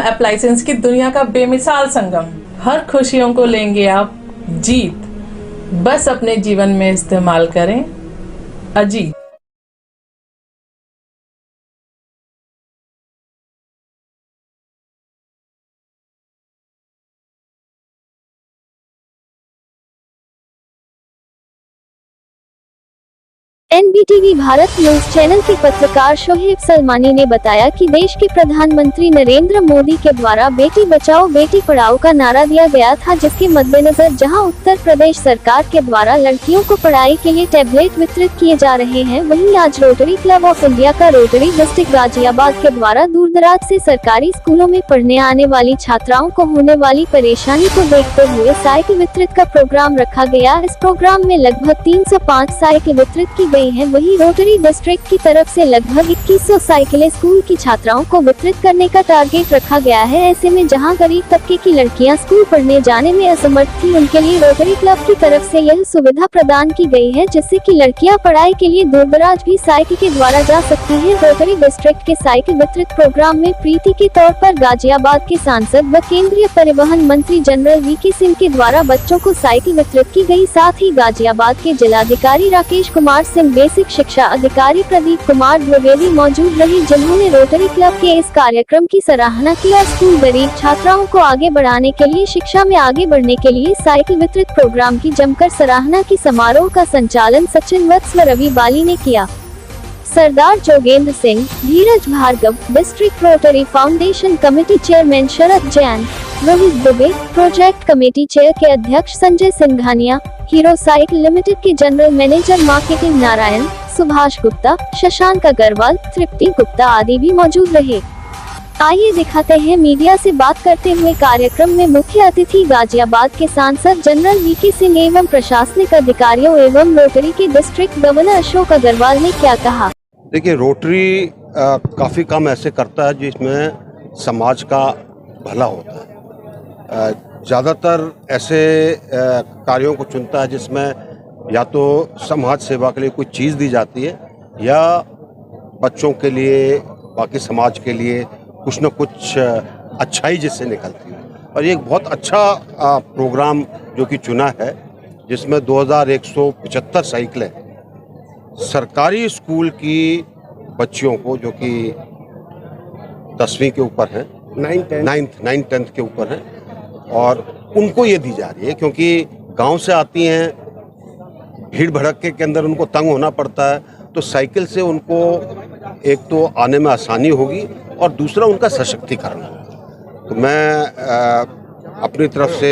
Appliances की दुनिया का बेमिसाल संगम। हर खुशियों को लेंगे आप जीत, बस अपने जीवन में इस्तेमाल करें अजीत। एनबीटीवी भारत न्यूज चैनल के पत्रकार शोएब सलमानी ने बताया कि देश के प्रधानमंत्री नरेंद्र मोदी के द्वारा बेटी बचाओ बेटी पढ़ाओ का नारा दिया गया था, जिसके मद्देनजर जहां उत्तर प्रदेश सरकार के द्वारा लड़कियों को पढ़ाई के लिए टैबलेट वितरित किए जा रहे हैं, वहीं आज रोटरी क्लब ऑफ इंडिया का रोटरी डिस्ट्रिक्ट गाजियाबाद के द्वारा दूर दराज से सरकारी स्कूलों में पढ़ने आने वाली छात्राओं को होने वाली परेशानी को देखते हुए साइकिल वितरित का प्रोग्राम रखा गया। इस प्रोग्राम में लगभग 305 साइकिल वितरित की गयी है। वहीं रोटरी डिस्ट्रिक्ट की तरफ से लगभग 2100 साइकिलें स्कूल की छात्राओं को वितरित करने का टारगेट रखा गया है। ऐसे में जहां गरीब तबके की लड़कियां स्कूल पढ़ने जाने में असमर्थ थी, उनके लिए रोटरी क्लब की तरफ से यह सुविधा प्रदान की गई है, जिससे कि लड़कियां पढ़ाई के लिए दूर दराज भी साइकिल के द्वारा जा सकती हैं। रोटरी डिस्ट्रिक्ट के साइकिल वितरित प्रोग्राम में प्रीति के तौर पर गाजियाबाद के सांसद व केंद्रीय परिवहन मंत्री जनरल वीके सिंह के द्वारा बच्चों को साइकिल वितरित की गई। साथ ही गाजियाबाद के जिलाधिकारी राकेश कुमार सिंह, बेसिक शिक्षा अधिकारी प्रदीप कुमार द्विवेदी मौजूद रहे, जिन्होंने रोटरी क्लब के इस कार्यक्रम की सराहना की और स्कूल गरीब छात्राओं को आगे बढ़ाने के लिए शिक्षा में आगे बढ़ने के लिए साइकिल वितरित प्रोग्राम की जमकर सराहना की। समारोह का संचालन सचिन वत्स व रवि बाली ने किया। Sardar Jogendra Singh, Dheeraj Bhargava, district Rotary Foundation committee chairman Sharad Jain, Rohit Dubey, project committee chair के अध्यक्ष संजय सिंघानिया, हीरो साइकिल लिमिटेड के general manager marketing Narayan, Subhash Gupta, Shashank Agarwal, Tripti Gupta आदि भी मौजूद रहे। आइए दिखाते हैं मीडिया से बात करते हुए कार्यक्रम में मुख्य अतिथि गाजियाबाद के सांसद जनरल वीके सिंह एवं प्रशासनिक अधिकारियों एवं रोटरी के डिस्ट्रिक्ट गवर्नर अशोक अग्रवाल ने क्या कहा। देखिए, रोटरी काफ़ी काम ऐसे करता है जिसमें समाज का भला होता है। ज़्यादातर ऐसे कार्यों को चुनता है जिसमें या तो समाज सेवा के लिए कोई चीज़ दी जाती है या बच्चों के लिए, बाकी समाज के लिए कुछ न कुछ अच्छाई जिससे निकलती है। और ये एक बहुत अच्छा प्रोग्राम जो कि चुना है, जिसमें 2175 साइकिलें सरकारी स्कूल की बच्चियों को, जो कि 10वीं के ऊपर हैं, 9th 10th के ऊपर हैं, और उनको ये दी जा रही है क्योंकि गांव से आती हैं, भीड़ भड़के के अंदर उनको तंग होना पड़ता है। तो साइकिल से उनको एक तो आने में आसानी होगी और दूसरा उनका सशक्तिकरण होगा। तो मैं अपनी तरफ से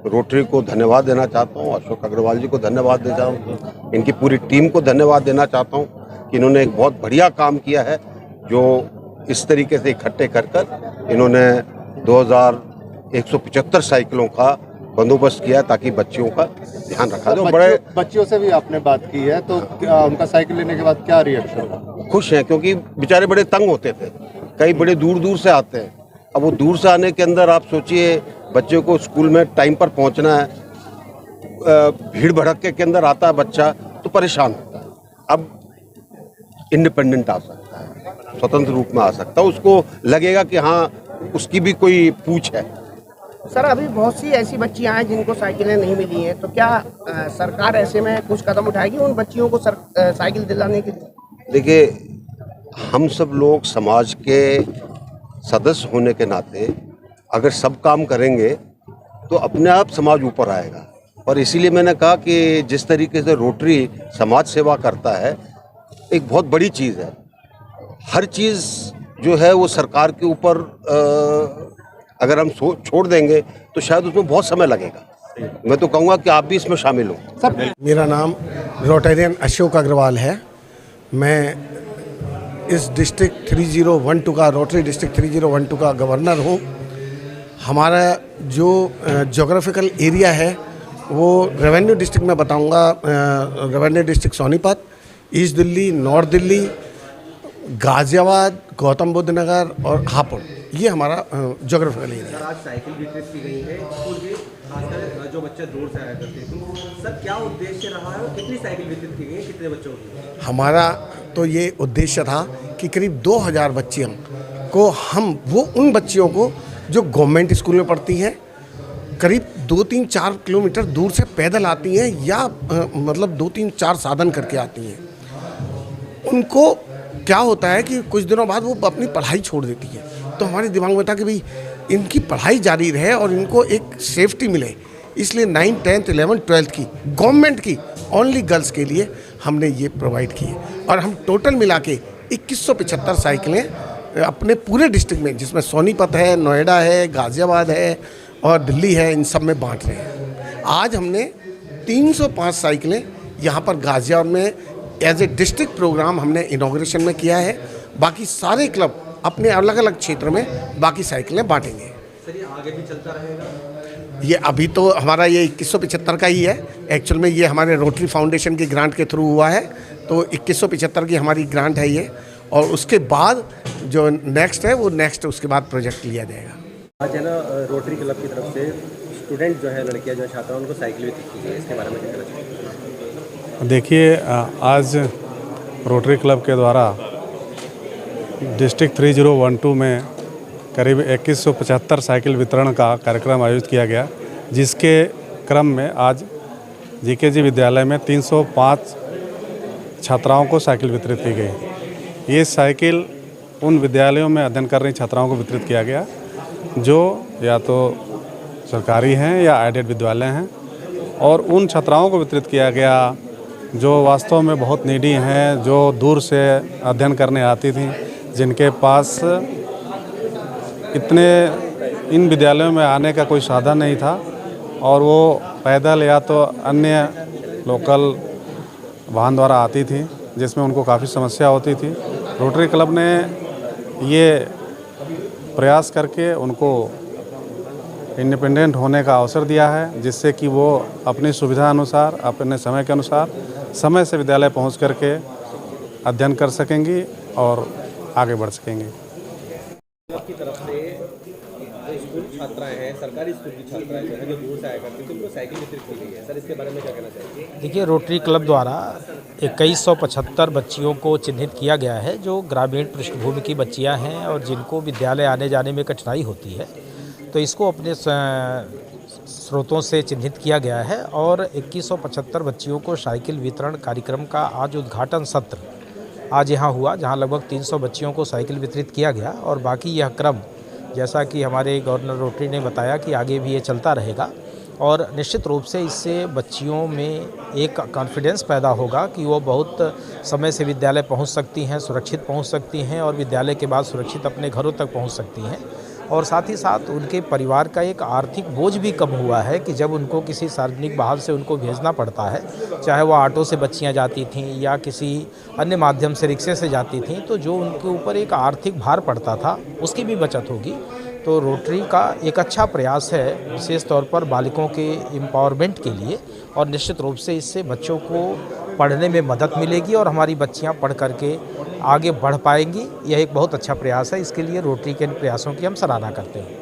रोटरी को धन्यवाद देना चाहता हूँ, अशोक अग्रवाल जी को धन्यवाद देना चाहता हूँ, इनकी पूरी टीम को धन्यवाद देना चाहता हूँ कि इन्होंने एक बहुत बढ़िया काम किया है, जो इस तरीके से इकट्ठे कर इन्होंने 2175 साइकिलों का बंदोबस्त किया ताकि बच्चियों का ध्यान रखा जाए। बड़े बच्चियों से भी आपने बात की है, तो उनका साइकिल लेने के बाद क्या रिएक्शन हुआ? खुश हैं, क्योंकि बेचारे बड़े तंग होते थे, कई बड़े दूर दूर से आते हैं। अब वो दूर से आने के अंदर आप सोचिए, बच्चे को स्कूल में टाइम पर पहुंचना है, भीड़ भड़के के अंदर आता है बच्चा तो परेशान होता है। अब इंडिपेंडेंट आ सकता है, स्वतंत्र रूप में आ सकता है, उसको लगेगा कि हाँ उसकी भी कोई पूछ है। सर, अभी बहुत सी ऐसी बच्चियां हैं जिनको साइकिलें नहीं मिली हैं, तो क्या सरकार ऐसे में कुछ कदम उठाएगी उन बच्चियों को साइकिल दिलाने के लिए? देखिए, हम सब लोग समाज के सदस्य होने के नाते अगर सब काम करेंगे तो अपने आप समाज ऊपर आएगा। और इसीलिए मैंने कहा कि जिस तरीके से रोटरी समाज सेवा करता है, एक बहुत बड़ी चीज़ है। हर चीज़ जो है वो सरकार के ऊपर अगर हम छोड़ देंगे तो शायद उसमें बहुत समय लगेगा। मैं तो कहूँगा कि आप भी इसमें शामिल हो। सर, मेरा नाम रोटेरियन अशोक अग्रवाल है। मैं इस डिस्ट्रिक्ट 3012 का, रोटरी डिस्ट्रिक्ट 3012 का गवर्नर हूँ। हमारा जो जोग्राफिकल एरिया है वो रेवेन्यू डिस्ट्रिक्ट में बताऊँगा, revenue district Sonipat, east Delhi, north Delhi, Ghaziabad, Gautam Buddh Nagar और हापुड़, ये हमारा जोग्राफिकल एरिया है। आज साइकिल वितरित की गई है स्कूल के, खासकर जो बच्चे दूर से आया करते थे, सर क्या उद्देश्य रहा है और कितनी साइकिल वितरित की गई है, कितने बच्चों की? हमारा तो ये उद्देश्य था कि करीब 2000 बच्चियाँ को हम वो उन बच्चियों को जो गवर्नमेंट स्कूल में पढ़ती हैं, करीब 2-3-4 किलोमीटर दूर से पैदल आती हैं या मतलब 2-3-4 साधन करके आती हैं, उनको क्या होता है कि कुछ दिनों बाद वो अपनी पढ़ाई छोड़ देती है। तो हमारे दिमाग में था कि भाई इनकी पढ़ाई जारी रहे और इनको एक सेफ्टी मिले, इसलिए 9, 10th, 11th, 12th की गवर्नमेंट की ओनली गर्ल्स के लिए हमने ये प्रोवाइड किए। और हम टोटल मिला के 2175 साइकिलें अपने पूरे डिस्ट्रिक्ट में, जिसमें सोनीपत है, नोएडा है, गाज़ियाबाद है और दिल्ली है, इन सब में बांट रहे हैं। आज हमने 305 साइकिलें यहाँ पर गाज़ियाबाद में एज ए डिस्ट्रिक्ट प्रोग्राम हमने इनॉग्रेशन में किया है। बाकी सारे क्लब अपने अलग अलग क्षेत्र में बाकी साइकिलें बांटेंगे। सर ये आगे भी चलता रहेगा? ये अभी तो हमारा ये 2175 का ही है। एक्चुअल में ये हमारे रोटरी फाउंडेशन की ग्रांट के थ्रू हुआ है, तो 2175 की हमारी ग्रांट है ये। और उसके बाद जो नेक्स्ट है वो नेक्स्ट उसके बाद प्रोजेक्ट लिया जाएगा। आज है ना रोटरी क्लब की तरफ से स्टूडेंट जो है, लड़कियां जो छात्रा, उनको साइकिल वितरित की है, इसके बारे में क्या कहना चाहिए? देखिए, आज रोटरी क्लब के द्वारा डिस्ट्रिक्ट 3012 में करीब 2175 साइकिल वितरण का कार्यक्रम आयोजित किया गया, जिसके क्रम में आज जीकेजी विद्यालय में 305 छात्राओं को साइकिल वितरित की गई। ये साइकिल उन विद्यालयों में अध्ययन कर रही छात्राओं को वितरित किया गया जो या तो सरकारी हैं या एडेड विद्यालय हैं, और उन छात्राओं को वितरित किया गया जो वास्तव में बहुत नीडी हैं, जो दूर से अध्ययन करने आती थीं, जिनके पास इतने इन विद्यालयों में आने का कोई साधन नहीं था, और वो पैदल या तो अन्य लोकल वाहन द्वारा आती थी, जिसमें उनको काफ़ी समस्या होती थी। रोटरी क्लब ने ये प्रयास करके उनको इंडिपेंडेंट होने का अवसर दिया है, जिससे कि वो अपनी सुविधा अनुसार, अपने समय के अनुसार समय से विद्यालय पहुंच करके अध्ययन कर सकेंगी और आगे बढ़ सकेंगी। आपकी तरफ से जो स्कूल छात्राएं हैं, सरकारी स्कूल की छात्राएं जो है, जो दूर से आया करती थी, उनको साइकिल वितरित की गई है। सर इसके बारे में क्या कहना चाहिए? देखिए, रोटरी क्लब द्वारा 2175 बच्चियों को चिन्हित किया गया है जो ग्रामीण पृष्ठभूमि की बच्चियां हैं और जिनको विद्यालय आने जाने में कठिनाई होती है। तो इसको अपने स्रोतों से चिन्हित किया गया है और 2175 बच्चियों को साइकिल वितरण कार्यक्रम का आज उद्घाटन सत्र आज यहाँ हुआ, जहाँ लगभग 300 बच्चियों को साइकिल वितरित किया गया। और बाकी यह क्रम, जैसा कि हमारे गवर्नर रोटरी ने बताया, कि आगे भी ये चलता रहेगा और निश्चित रूप से इससे बच्चियों में एक कॉन्फिडेंस पैदा होगा कि वो बहुत समय से विद्यालय पहुंच सकती हैं, सुरक्षित पहुंच सकती हैं और विद्यालय के बाद सुरक्षित अपने घरों तक पहुंच सकती हैं। और साथ ही साथ उनके परिवार का एक आर्थिक बोझ भी कम हुआ है कि जब उनको किसी सार्वजनिक वाहन से उनको भेजना पड़ता है, चाहे वो ऑटो से बच्चियां जाती थीं या किसी अन्य माध्यम से रिक्शे से जाती थीं, तो जो उनके ऊपर एक आर्थिक भार पड़ता था उसकी भी बचत होगी। तो रोटरी का एक अच्छा प्रयास है, विशेष तौर पर बालिकों के एम्पावरमेंट के लिए, और निश्चित रूप से इससे बच्चों को पढ़ने में मदद मिलेगी और हमारी बच्चियां पढ़ करके आगे बढ़ पाएंगी। यह एक बहुत अच्छा प्रयास है, इसके लिए रोटरी के इन प्रयासों की हम सराहना करते हैं।